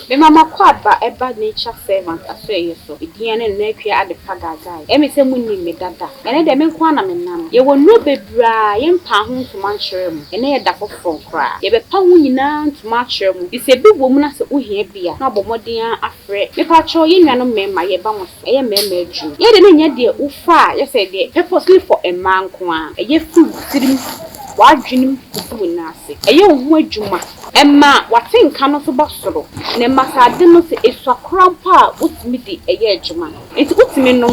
Me mama kwaba eba nature servant aswe so. Idian and nepia at the pagagai. Emi se munni me dada. Ene de me nkwa na me nam. Ye wonu bebra ye mpa ho to mankyere mu. Ene ye da foforo kra. Ye be pa ho nyina to mankyere mu. Ise bi wo mu na se ohia bia. Na bomoden afre. Me pa cho ye nwanom mema ye ba mo so. Eye mema adwu. Ye de ne nya de ufa ye se de purposely for a man ko a. Eye fu tirim wadwenim kufu nase. Eye ho adwuma. Emma watinka no so bosoro. Ne masade no se eswakrampa utimi di eye adwuma. Enti utimi no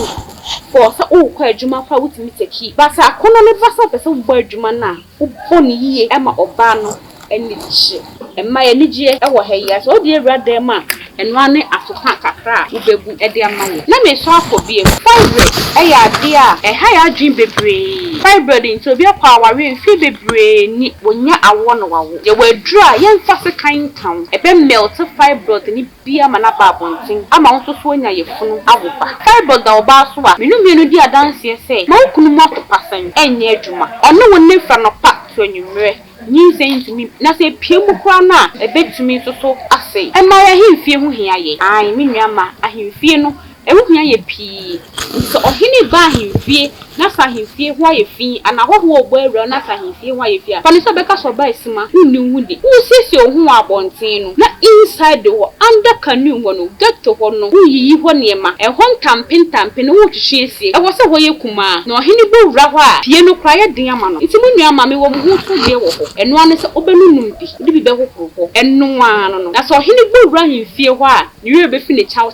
for sa o kwa adwuma pa utimi teki. Basa akono ne basa pese wo bo adwuma na wo boni yiye ema oba no eni chi. Emma ye nigye e wo ha yi so de ewrade ma eno ane asoka kakra ubebu e de amaye. Na me so afobie fibroid e ya de a e ha ya adwin bebre. Fibroid nti obi akwa aware mfi bebre ni wonya awo no wawo. Ye wadru a ye mfa se kan kan e be melt fibroid ni bia ma na ba bontin ama won so onya ye funu awoba. Fibroid da oba so a menu di adanse se ma kunu mo to pasan enye adwuma. Ono won fa no pa to anwumre. Ni sentimi na se piemu kwa na ebetumi so ase e ma ya himfie hu hia ye ai me nuama ahimfie no e hu hia ye pi so ohini ba ahimfie na sa ahimfie hu aye fi ana hoho ogbo ewra na sa ahimfie hu aye fi pani so beka so ba esima hu di usisi ohun abonten no na inside the under canoe ho no get to ho no uyiyi ho niema e ho ntampe no wo twehwe esie e wo se ho ye kuma na ohini bo wura ho a pie no kra ye den ama no nti me nuama me wo mu so ye wo ho eno ane se obenunum di be hohoro eno ano no na so ohini bo wura ahimfie ho a ni we be fi ne chaw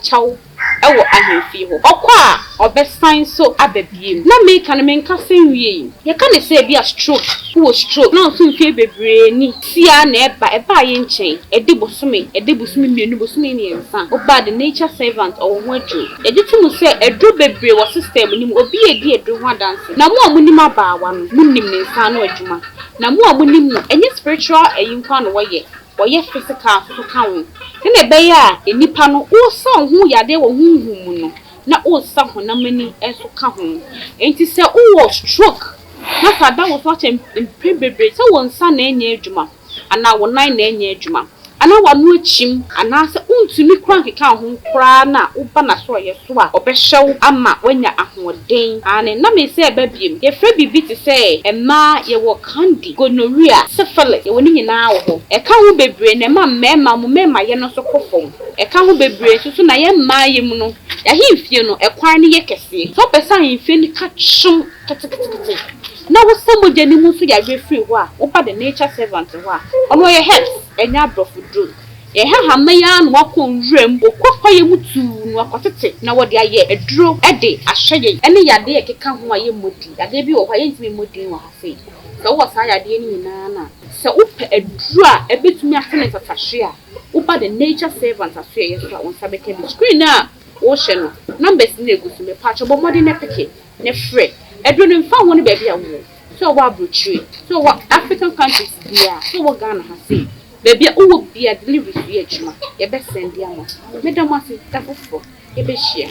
ewo ahemfie ho okwa obesan so ababiem na me kan me nka senwie ye kan se bia stroke wo stroke na so mfie bebre ni sia na eba ye nchen edi bosome mienu bosome ni ensa oba the nature servant o ho adru ejitum se edru bebre wo system ni obi edi edru ho dance na mo amunim abaawa no munim ne nsa no adwuma na mo amunim no enye spiritual eyinkwa no woye physical so kan ne be ya enipa no wo san hu yade wo hunhum no na wo san ho na mani enso ka ho enti se wo stroke na sada wo so bebre se wo nsa na enye adwuma ana wo nan na enye adwuma ana wanu achim ana se untumi kran keka ho kra na wo ba na so ye so a obehyew ama wanya ahoden ane na me se babiem ye fra bibi ti se emma ye wo candy gonorrhea syphilis ye woni nyina wo ho e ka ho bebre na mema ye no so kofom e ka ho bebre so na ye ma ye mu no ya himfie no e kwan ne ye kese so pesa himfie ni ka chum ketekete na wo samo jeni mu so ya refree ho a wo ba the nature servant ho a ono ye health enya brofudru ye ha ya no wakon wrem okwa ye mutu no akotete na wo de aye eduro ede ahye ene yade ye keka ho aye modi yade bi wo hwa ye ntimi modi wo hafe so wo sa yade ni nyina na se upe eduro a ebetumi atene tatahwe a wo ba the nature servant aso ye so a won sabeke bi screen na wo hye no numbers na egusu me pa chobo modi na peke ne free eduro no mfa ho ne ba bia wo so wa brochue so wa African countries bia so wa Ghana ha say baby uwo bia delivery fi adwuma ye be send dia mo medam ase tafofo ye be share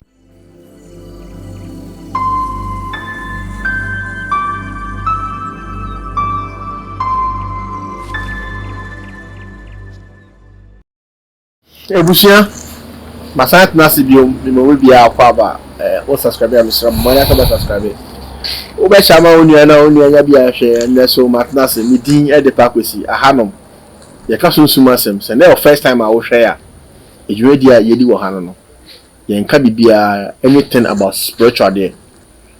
ebusia masat nasi biom ni mo bia akwa ba o subscribe am sra mo ya ka subscribe o be chama onua nya bia hwe na so matnase mi din e de pakwesi ahanom ye ka sunsun asem se na first time I wo hwe ya ejwedi a yedi wo hano no ye nka bibia anything about spiritual there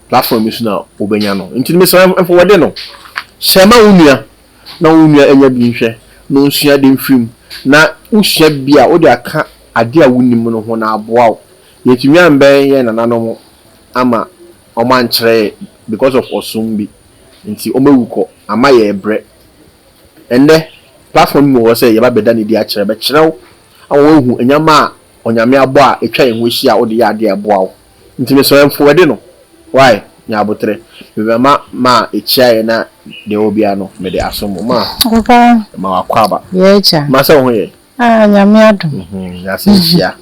platform is now obenya no ntini me so enfo wode no sema onua na onua enya bi nhwe no nsua de mfim na usua bia wo de aka ade a wonim no ho na aboa wo yetumi amben ye nananom ama omankyere because of osumbi nti omewuko ama ye bre ende platform mo say ye ba beda ne di a kyere be kyerɛw awon hu enyama onyame abo a etwa ye ho hia wo de ya ade aboa wo nti me so enfo wede no why nya abotre me ma echia ye na de obia no me de asomo ma ma wakwaba ye cha ma se ho ye nyame adom ya se hia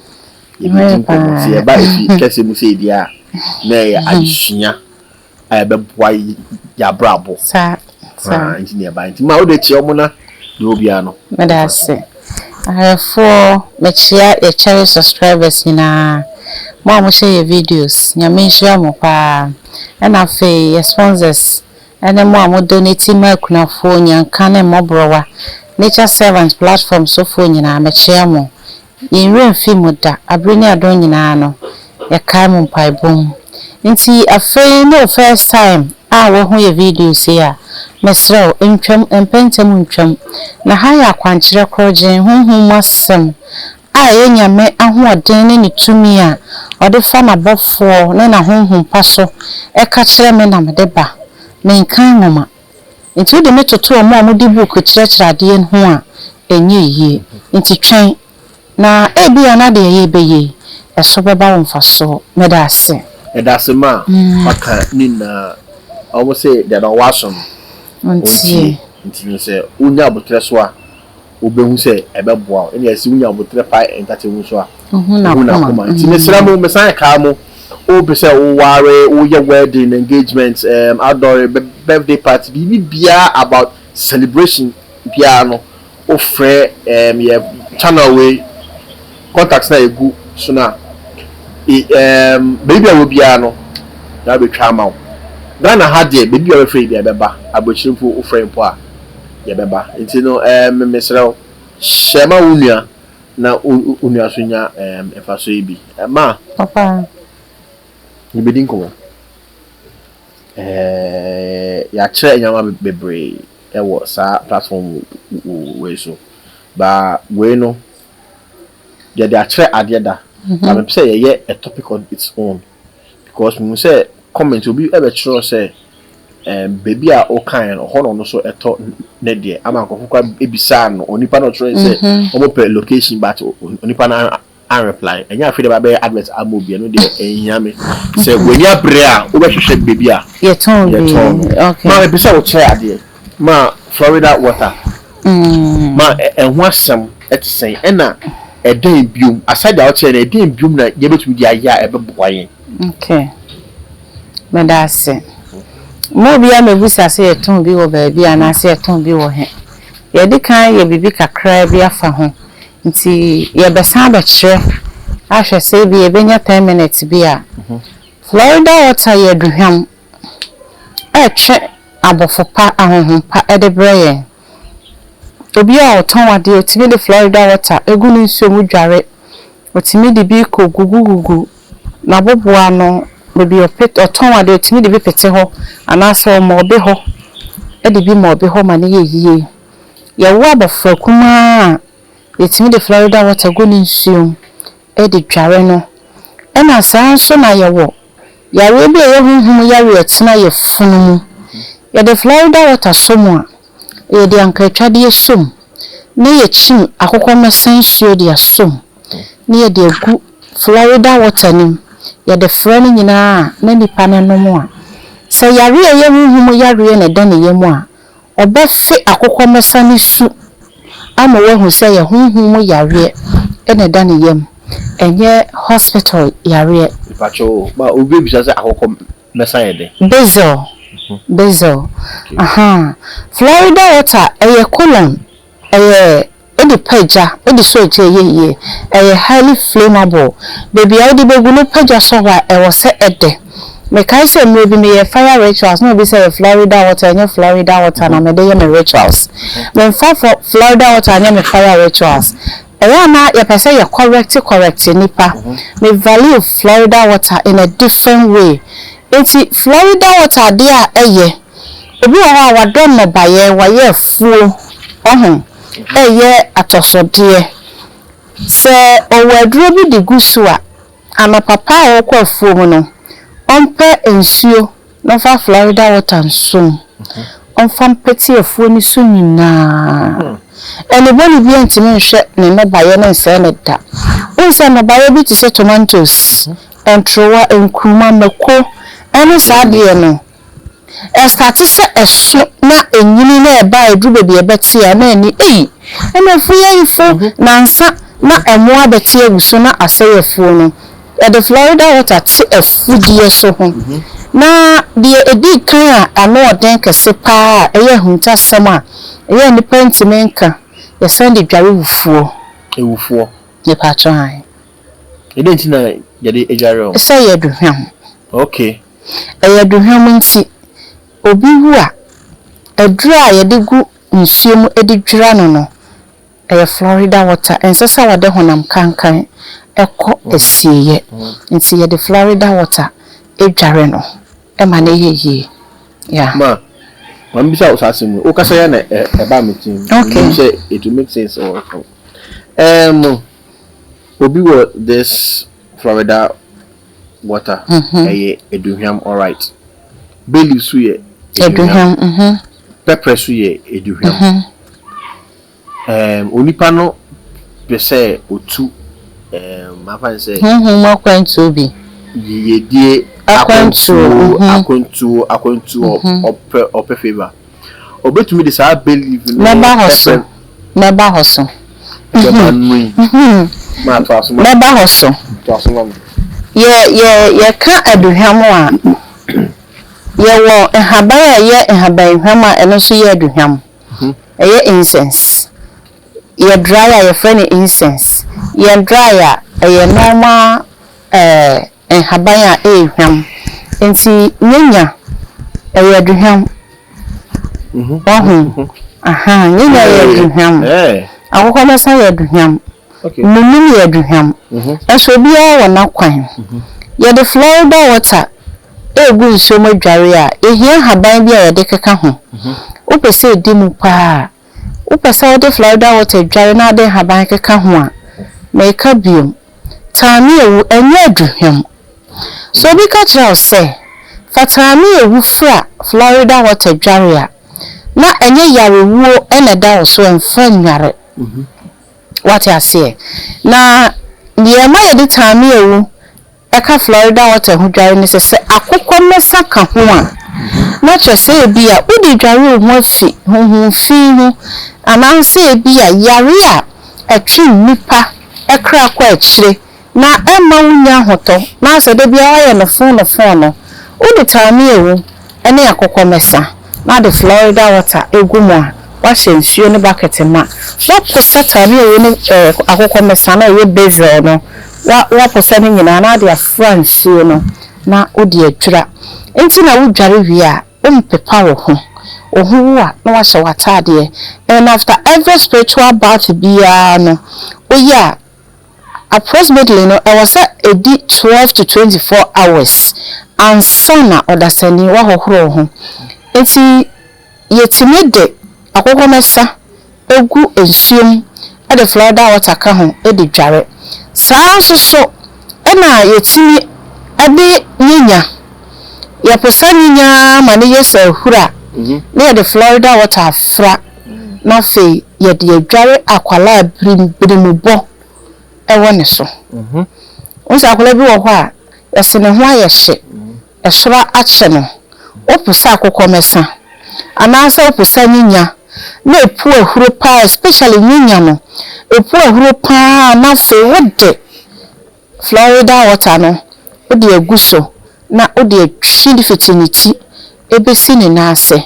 ye bi tin ko se ye ba efi kese mu se dia na ye adisua be boy ya brabo sa engineer ba nti ma wo de chi omo na de obia no medase For mechia your channel subscribers nina. Mo share your videos. Nyame nhyia mo pa. And afi your sponsors. And mo donate my kunafo nyanka na mobrowa. Nature Servants platform so fo nyina mechia mo. Yenwe mfi muda abreni adon nyina no. Ya kai mo paibom. Nti afi no first time wo ho your videos here. Mesro ntwam empentem ntwam na ha ya kwankyere krogen honhom masem yenyame ahoɔden ne tumi a ɔde fa na bɔfo ne na honhom paso ka kyerɛ me na mede ba menkan ngoma nti de metoto ɔmo a mode book kyerɛkyerɛade ho a enye yie nti twɛn na ebia na de ye beye ɛso bɛba wo mfaso meda ase ma maka nina almost say that I was on until say unya botre so a obehu say ebeboa ene asi unya botre pa entertainment so a na kuma nti ne sra mo mesan ka mo o be say o ware o ye wedding engagement outdoor birthday party bia about celebration bia no o frɛ ye channel we contacts na egu so na baby a wo bia no na be twa ma Ghana had the baby or free be beba abochimfo friend po a ye beba nti no mesrel shema unua na unua so nya efa so bi ma papa ni bedin ko ya kire nyama bebre e wo sa platform we so ba we no ya dey kire ade da na me say ye a topic on its own because me say comment will be ebe true say baby a o kan no ho no so eto ne de ama ko kwa ebisa no onipa no true say omo per location but onipa na an reply enya afi de ba be advert amobi no de ehia me say weni abre a o be hwehwe baby a ye ton okay ma be say o che ade ma Florida water ma ehho asem etisen ena eden biom aside out che na eden biom na ye betumi di aya ebe boayen okay Madase. Mo bia mebusa se eton bi wo ba bia na se eton bi wo he. Ye di kan ye bibi kakra bi afa ho. Nti ye besan ba kire. Ahwe se bi ye benya 10 minutes bi a. Florida water ye duham. Twe abofopa ahohompa de breye. Obi a oton wade otimi de Florida water egu ni nsuo mu dware. Otimi de bi ko gugugugu. Na boboa no baby opet oton wade otimi de bi pete ho anaso mo be ho e de bi mo be ho ma ne yeye ye wo abofra kuma etimi de Florida water go ni nsuo e de dware no e na san so na ye wo yare bi ye hunhum yare etena ye funu ye de Florida water so mo a ye de anka twade ye som ne ye chin akokọ mesan nsuo de asom ne ye de gu Florida water nim ya de frani nyina na nipa na no mo a se yare ye huhum yare na dan ye mu a obefe akokọ mesani su ama wo hu se ye huhum yare na dan ye mu enye hospital yare pacho ba obi bisa se akokọ mesan ye de bezel aha Florida water eye colon eye edi peja edi so ye highly flammable baby I di begu no peja so wa wo se ede me kai se me bi me fire rituals no be say Florida water anya Florida water na me de ye me rituals me for Florida water anya me fire rituals na ye pese ye correct nipa me value Florida water in a different way enti Florida water dia eye obi wa wadon no baye wa ye fuo ohun eye atosode se owaduro bi de gusu a ama papa okwa fuo mu no ompe ensuo no fa Florida water nso omfa mpeti afuo ni so nyina ene boni bi ntimi nhwe ne no baye ne nse ne da unse no baye bi ti se tomatoes entrowa enkruma mako ene saade no start se eso na enyini na eba edu bebi ebeti ya na ani ene fuye ifo na nsa na emo abeti eguso na aseye fuo no the Florida water ti efudie so ho na de edi kan a ano oden kese pa eye hunta sama eye ni pentimenka ye send dware wufuo ewufo ne patro han enti na yade ejare o say aduhwam okay aduhwam nti obi wu a adura yade gu nsuom edi dwira no Florida water ensesa wade honam kankan ekọ esiye nti yade Florida water edware no ma na yeye ma bisa usase mu o kasa ya na eba meeting say it will make sense or obi wo this Florida water eduhwam all right belly su ye eduhwam pepper su ye eduhwam onipa no be say otu ma fa say akwantu obi yedie akwantu ope favor obetumi de sa believe no neba hoso ma twaso neba hoso ye ka aduhwam a ye wo ehaban a ye ehaban hwam a eno so ye aduhwam ye incense ye dry ye friend incense ye dry ye normal ehaban a ehwam enti nyanya ye aduhwam nyanya ye aduhwam akoko mesa ye aduhwam munum ye aduhwam eso bia wo na kwan ye de Florida water egu nsuom adware a ehia haban bia ye de keka ho upese edimu pa upese wo de Florida water adware na de haban keka ho a meka biom tami ewu enye aduhwam so bi ka kira say fatami ewu fra Florida water adware a na enye yarewuo eneda so emfa nware what I say na niema ye de tami ewu eka Florida water ho dware ni se akokọ mesa ka ho a na twese ebi a udi dware ho afi ho fi ho ananse ebi a yare a atwi nipa ekra kwa akire na emma wunya hoto na so de bia wa ye no phone no udi tami ewu ene akokọ mesa na the Florida water egu mo a wa hyensuo ne bucket ma wa posa tami ewu ne akokọ mesa na ye bezel no wa posa ne nyina na de afransuo no na odi atwira enti na wo dware wi a umpepa wo ho a na wa hye watade and after every spiritual bath bia no oya approximately no I was at 12 to 24 hours and sana odasani wa hohoro ho enti yetime de akokọ mesa egu ensuom e de Florida water ka ho e de dware saa so ena yetimi ade nyinya ya posa nyinya mane yesa hura na de Florida water afra na fe ye de adware akwala birimubo ewo ne so onsa akwala bi wo ho a yesene ho ayehye esora ache no oposa akokọ mesa anasa oposa nyinya na epu ahuro pa especially nyinya no epu ahuro pa na fe wode Florida water no odi eguso na odi atwi fitiniti ebesi ne na ase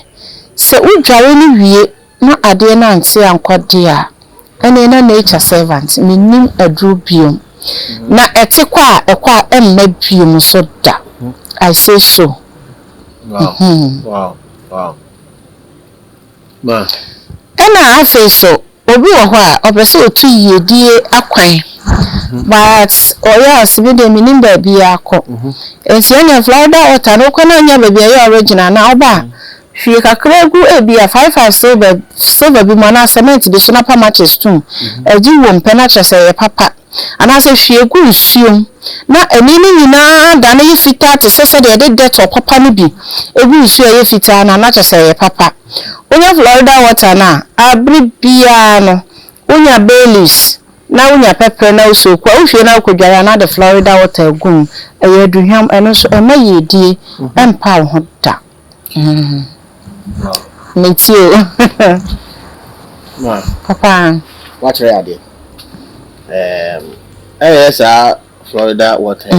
se udware ni wie na ade na ante ankode a ene na nature servant minim adru biom na etekwa ekwa emma biom so da I say so wow ma ena afi so obi wo ho a obese otu yedie akwan but oya asibi de minim ba bia akọ enti enya Florida water no kwa na anya ba bia original na oba hwie kakra gu ebia 55 silver bi mana cement de so na pa matches too eji wo mpena chese ye papa ana se hwie gu nsuom na enini nyina da na yefita te so de de papa no bi egu nsuo ye fita na chese ye papa onya Florida water na abri bia no onya Baileys na unya pepper na uso kwa uhwe na ukodwara na the Florida water gum ayeduhwam eno so emayedie empa ho da metio papa watch ade esa Florida water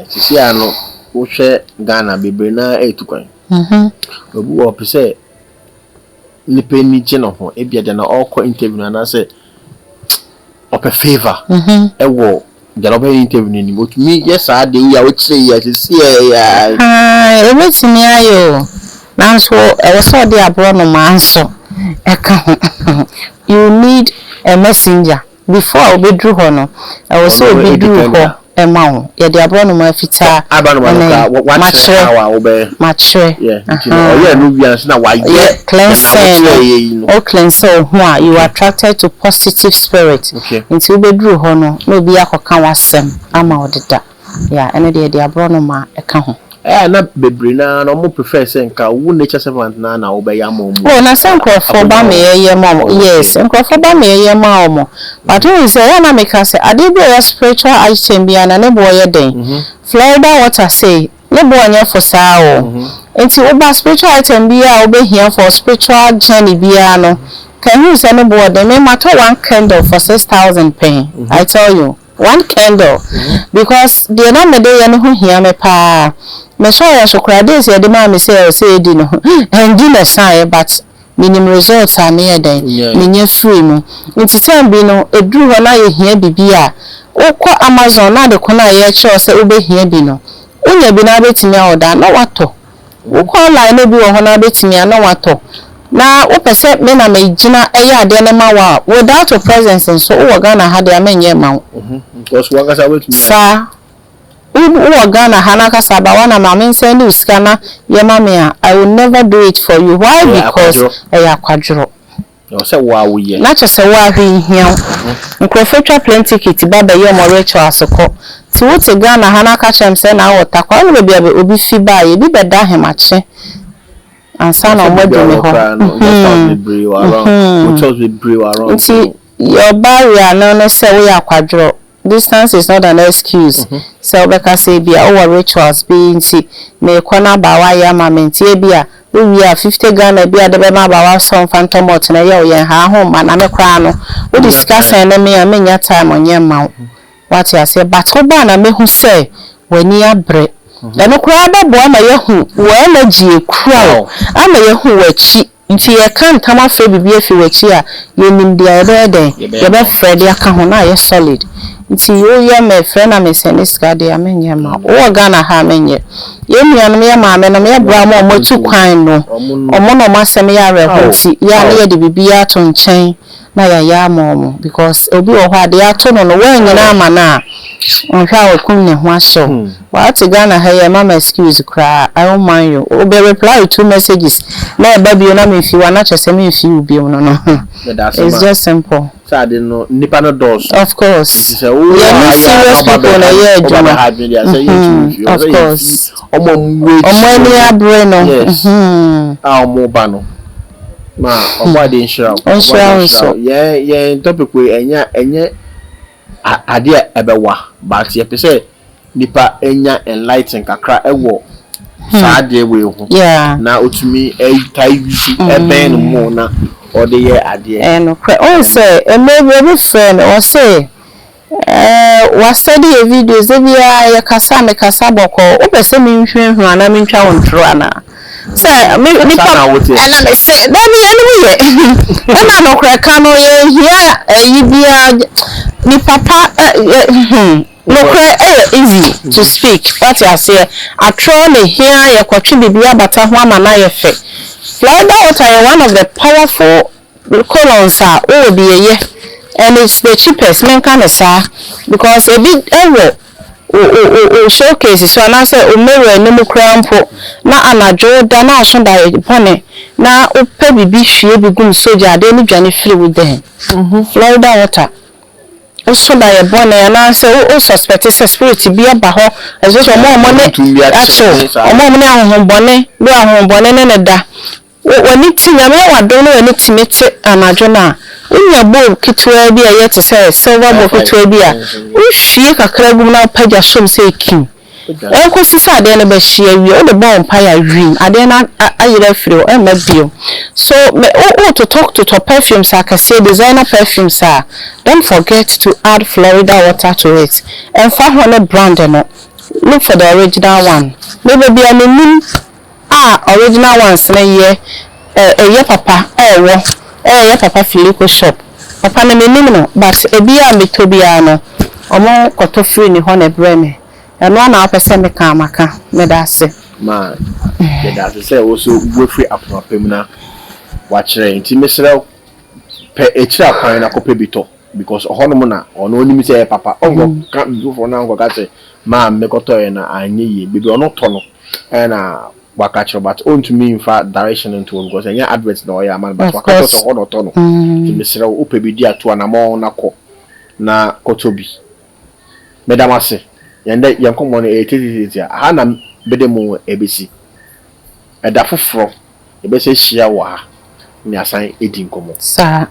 sisi ano uhwe Ghana bebre na etukwan obu opese nipa ni je no ho e bia de na all interview na say ope favor ewo de no be interview ni but me yes I dey ya o kire ya see ya e wetimi ayo nanso e wo so de abro no manso e ka you need a messenger before obedru ho no e wo so obedru ho emao ye de abro no ma fita abano ma what hour obe matre yeah oh no bia na why cleansing o cleansing ho a you attracted to positive spirit into obedru ho no no bi akoka wasem ama odeda yeah ene de abro no ma e ka ho na bebre na no mo prefer say nka wo nature servant na obeya mo oh na say nkrofo ba me ye mo yes nkrofo ba me ye ma mo but we say na make us ade be your spiritual item bia na ne boy den Florida water say ne boy nya for saa o enti wo ba spiritual item bia obe here for spiritual journey bia no can you say ne boy den me matter one candle for 6,000 pen I tell you one candle because the na me dey no ho hia me pa me so ya so kra dey say de ma me say di no and di na say but minimum results are near den menye free mu nti time bi no eduru ho na ye hia bibia ukọ Amazon na de ko na ye che say obe hia bi no unya bi na betimi awoda na wato ukọ online bi wo ho na betimi na wato na upese me na me gina eye ade ne ma wa without your presence so wo ga na ha de amenye ma because wo ga sa betimi sa wo ga na ha na ka sa ba wa na ma me send you scanner ye ma me I will never do it for you why because eye akwadro no say wa wo ye na che se wa hwe hia nkrofetwa plane ticket ba ba ye mo recho asoko ti wo te ga na ha na ka chem se na wo ta kwa no be obi fi ba ye bi beda hemache ansa na omodo me ho see your barrier no say we akwadro distance is not an excuse so beka say bia our rituals be nti me kona ba wa ya mamenti e bia we are 50 Ghana bia de be ma ba wa son phantom ot na ye o ye ha ho ma na me kwa no we discuss na me nya time onye ma what you say but ko ba na me hu say wani abre eno kwa ba bo ma ye hu wo energy ekura ama ye hu wachi nti ye kan tama fe bibia fi wachi a ye nim dia ede ye be fred ya ka ho na ye solid nti yo ye me friend na me senis ka de amenye ma o ga na ha amenye ye nua no me ma me no me bra mo motu kwan no omo no masem ya rehuti ya ne ye de bibia to nchen na ya mo because obi o ho ade ato no no wan nyina ama na onhwa okun ne ho ahye wa to ga na ha ye mama excuse kra I don't mind you o be reply to messages na e ba bi na me fi wa na chese me fi ubi no it's just simple Sade no nipa no doors of course yeah serious people na yeah of course omo ni abre no omo ba no ma omo ade nshira so yeah topic we enye ade ebewa but ye pese nipa enya enlighten kakra ewo sade we hu na otumi kai wisu eben mo na or the year ade and o say maybe friend or say was study a videos dey bia ya kasa me kasa boko o pese me nhwenhu ana me ntwa wontro ana say me nipa ana me say then anyway ona no kra ka no ye hia yi bia ni papa no easy to speak what you say atro le hia ye kwatwe bibia bata ho ama na ye fe Florida water is one of the powerful colons will be a year and it's the cheapest men can say because a big error showcases so I say umere no crown po na anajo da na so da pone na ope bibi hwie bigum soja de ni dwane free with them Florida water so da ye bone na say o suspect spirit bi aba ho ezo so mo ne acho mo ne ahohobone bi ahohobone ne da wani tinya me wado no wani timete anajo na unya bo kitwa bi aye te say silver bo kitwa bi a uhwie kakra gum na pagya som say king enko sisa de na ba hia wi o de bon paya wi ade na ayira firi o ma bio so to talk to perfumes akase designer perfumes don't forget to add Florida water to it and for one brand no look for the original one maybe be an original ones na ye eye papa eye papa Filico shop papa na menim no but ebi a metobia no omo koto free ni ho na breme eno na apese me ka amaka me da ase ma me da ase say also go free apapem na wa kire nti mesrew pe ekira kwan na kope bito because ohonom na ono onim say papa ongo ka do for na ngo ka say ma me koto e na anye ye bibi ono to no na waka kire but on to me in fact direction into because anya advert na oya man but waka to ho no to no nti mesrew ope bi di ato na mo na ko na koto bi Madam Ase, yende yankomo no etiti ha na bedemu ebesi. Eda foforo ebese hia wa ha ni asan edi nkomo. Sa